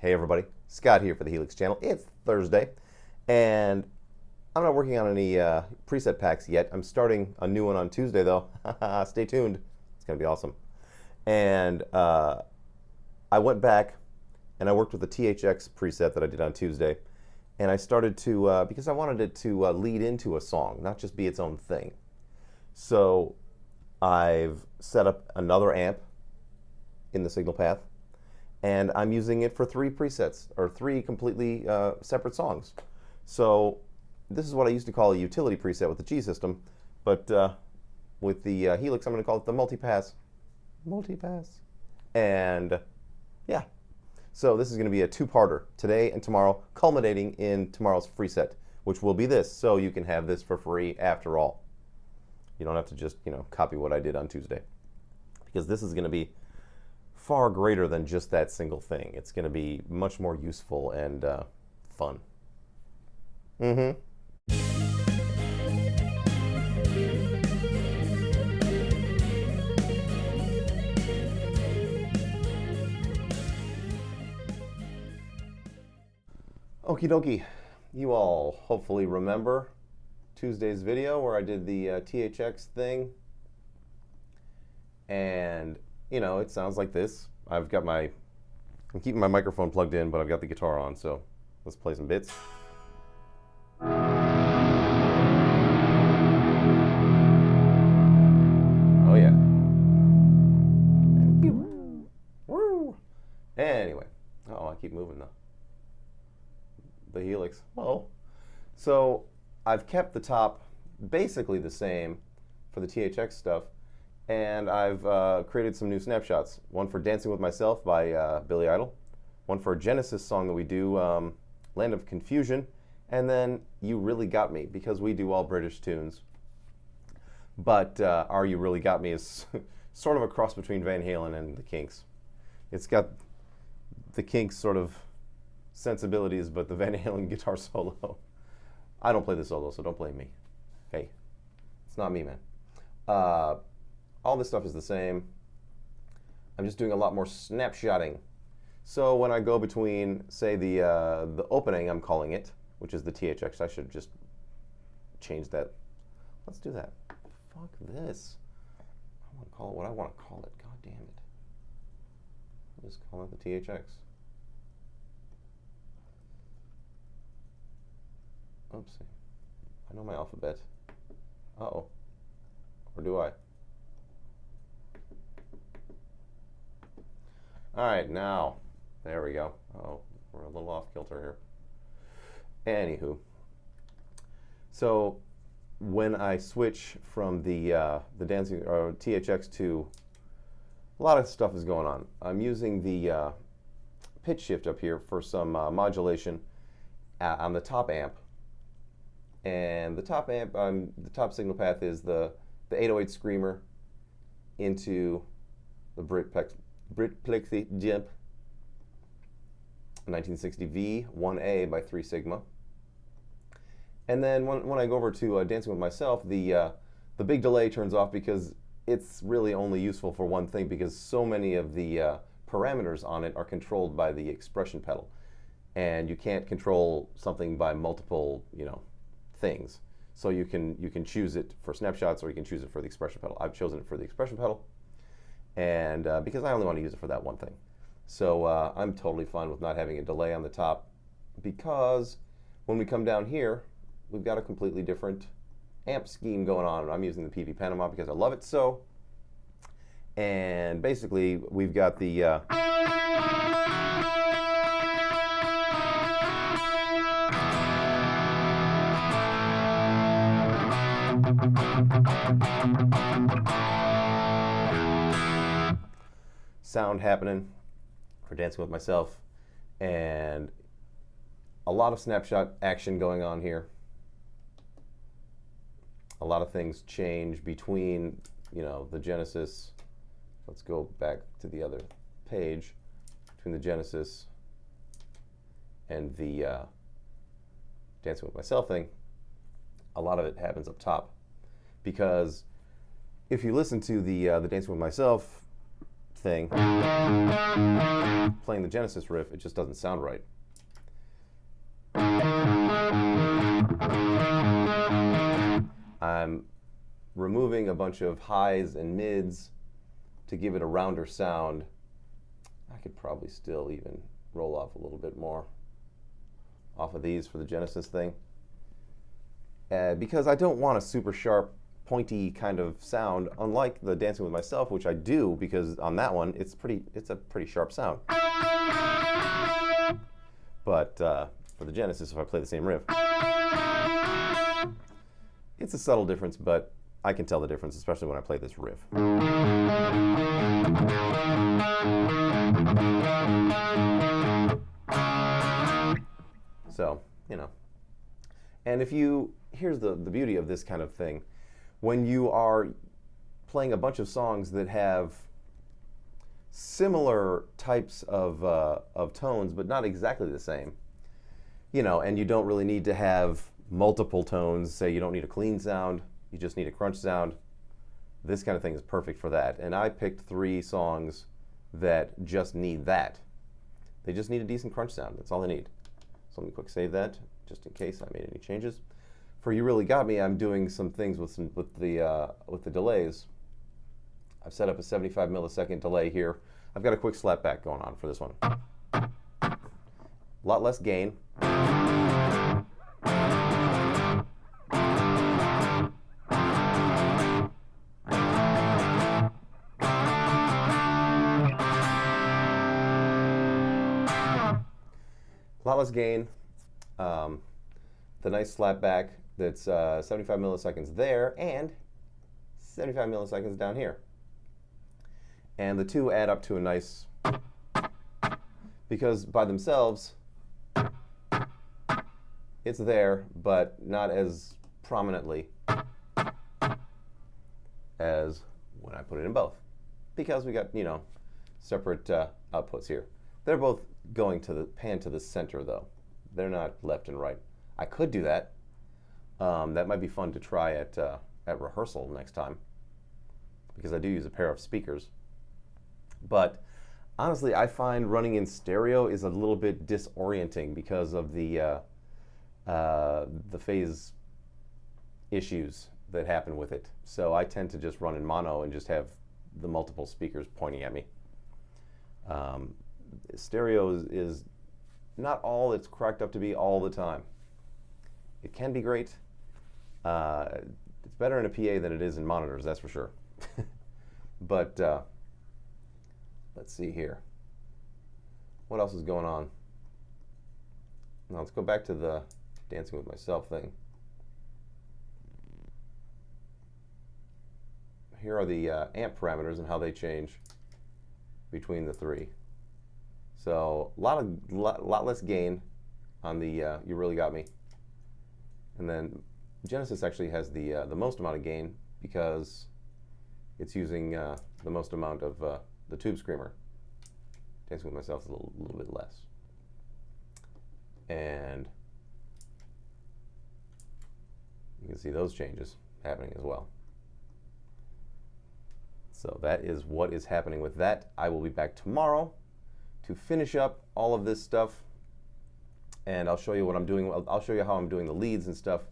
Hey everybody, Scott here for the Helix channel. It's Thursday, and I'm not working on any preset packs yet. I'm starting a new one on Tuesday though. Stay tuned, it's gonna be awesome. And I went back and I worked with the THX preset that I did on Tuesday, and I started to, because I wanted it to lead into a song, not just be its own thing. So I've set up another amp in the signal path, and I'm using it for 3 presets, or 3 completely separate songs. So this is what I used to call a utility preset with the G system, but with the Helix I'm going to call it the Multipass. Multipass. And yeah, so this is going to be a 2-parter, today and tomorrow, culminating in tomorrow's free set, which will be this, so you can have this for free after all. You don't have to just, copy what I did on Tuesday, because this is going to be far greater than just that single thing. It's going to be much more useful and fun. Okie dokie. You all hopefully remember Tuesday's video where I did the THX thing. And it sounds like this. I'm keeping my microphone plugged in, but I've got the guitar on, so let's play some bits. Oh yeah. And pew. Woo. Anyway. Oh, I keep moving the Helix. Oh. So I've kept the top basically the same for the THX stuff, and I've created some new snapshots. One for Dancing With Myself by Billy Idol, one for a Genesis song that we do, Land of Confusion, and then You Really Got Me, because we do all British tunes. But Are You Really Got Me is sort of a cross between Van Halen and the Kinks. It's got the Kinks sort of sensibilities, but the Van Halen guitar solo. I don't play the solo, so don't blame me. Hey, it's not me, man. All this stuff is the same. I'm just doing a lot more snapshotting. So when I go between, say, the opening, I'm calling it, which is the THX. I should just change that. Let's do that. Fuck this. I want to call it what I want to call it. God damn it. I'll just call it the THX. Oopsie. I know my alphabet. Uh-oh. Or do I? All right, now, there we go. Oh, we're a little off kilter here. Anywho, so when I switch from the dancing THX to, a lot of stuff is going on. I'm using the pitch shift up here for some modulation on the top amp, and the top amp, the top signal path is the 808 Screamer into the Britplexi Jump 1960V 1A by 3 Sigma. And then when I go over to Dancing With Myself, the big delay turns off, because it's really only useful for one thing, because so many of the parameters on it are controlled by the expression pedal. And you can't control something by multiple, things. So you can choose it for snapshots, or you can choose it for the expression pedal. I've chosen it for the expression pedal, and because I only want to use it for that one thing. So I'm totally fine with not having a delay on the top, because when we come down here, we've got a completely different amp scheme going on. I'm using the PV Panama because I love it so. And basically, we've got the sound happening for Dancing With Myself, and a lot of snapshot action going on here. A lot of things change between, the Genesis. Let's go back to the other page. Between the Genesis and the Dancing With Myself thing, a lot of it happens up top, because if you listen to the Dancing With Myself thing, playing the Genesis riff, it just doesn't sound right. I'm removing a bunch of highs and mids to give it a rounder sound. I could probably still even roll off a little bit more off of these for the Genesis thing. Because I don't want a super sharp, pointy kind of sound, unlike the Dancing with Myself, which I do, because on that one, it's a pretty sharp sound. But for the Genesis, if I play the same riff, it's a subtle difference, but I can tell the difference, especially when I play this riff. So, you know. And here's the beauty of this kind of thing. When you are playing a bunch of songs that have similar types of tones, but not exactly the same, you know, and you don't really need to have multiple tones. Say you don't need a clean sound, you just need a crunch sound. This kind of thing is perfect for that. And I picked 3 songs that just need that. They just need a decent crunch sound. That's all they need. So let me quick save that, just in case I made any changes. For You Really Got Me, I'm doing some things with the delays. I've set up a 75 millisecond delay here. I've got a quick slapback going on for this one. A lot less gain. A lot less gain. The nice slapback that's 75 milliseconds there and 75 milliseconds down here. And the two add up to a nice, because by themselves, it's there, but not as prominently as when I put it in both. Because we got, you know, separate outputs here. They're both going to the pan to the center, though. They're not left and right. I could do that. That might be fun to try at rehearsal next time, because I do use a pair of speakers. But honestly, I find running in stereo is a little bit disorienting because of the phase issues that happen with it. So I tend to just run in mono and just have the multiple speakers pointing at me. Stereo is not all it's cracked up to be all the time. It can be great. It's better in a PA than it is in monitors, that's for sure. But let's see here. What else is going on? Now let's go back to the Dancing with Myself thing. Here are the amp parameters and how they change between the 3. So a lot less gain on the You Really Got Me. And then Genesis actually has the most amount of gain because it's using the most amount of the tube screamer. Dancing with Myself is a little bit less. And you can see those changes happening as well. So that is what is happening with that. I will be back tomorrow to finish up all of this stuff, and I'll show you what I'm doing. I'll show you how I'm doing the leads and stuff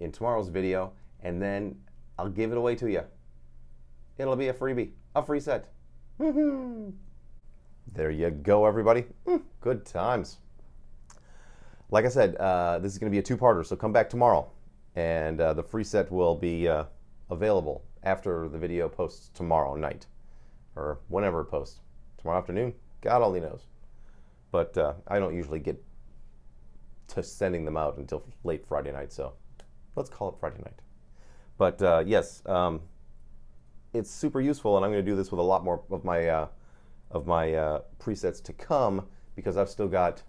in tomorrow's video, and then I'll give it away to you. It'll be a freebie, a free set. Woohoo! There you go, everybody. Good times. Like I said, this is going to be a 2-parter, so come back tomorrow, and the free set will be available after the video posts tomorrow night, or whenever it posts. Tomorrow afternoon, God only knows. But I don't usually get to sending them out until late Friday night, so let's call it Friday night. But yes, it's super useful, and I'm going to do this with a lot more of my presets to come, because I've still got,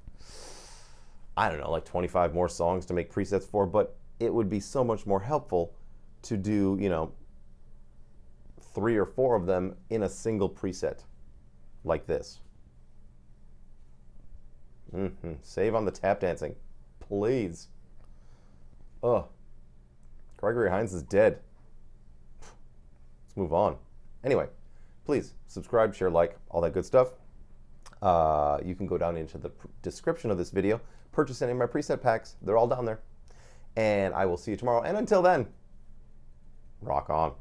I don't know, like 25 more songs to make presets for, but it would be so much more helpful to do, you know, 3 or 4 of them in a single preset like this. Save on the tap dancing, please. Ugh. Gregory Hines is dead. Let's move on. Anyway, please subscribe, share, like, all that good stuff. You can go down into the description of this video, purchase any of my preset packs. They're all down there. And I will see you tomorrow. And until then, rock on.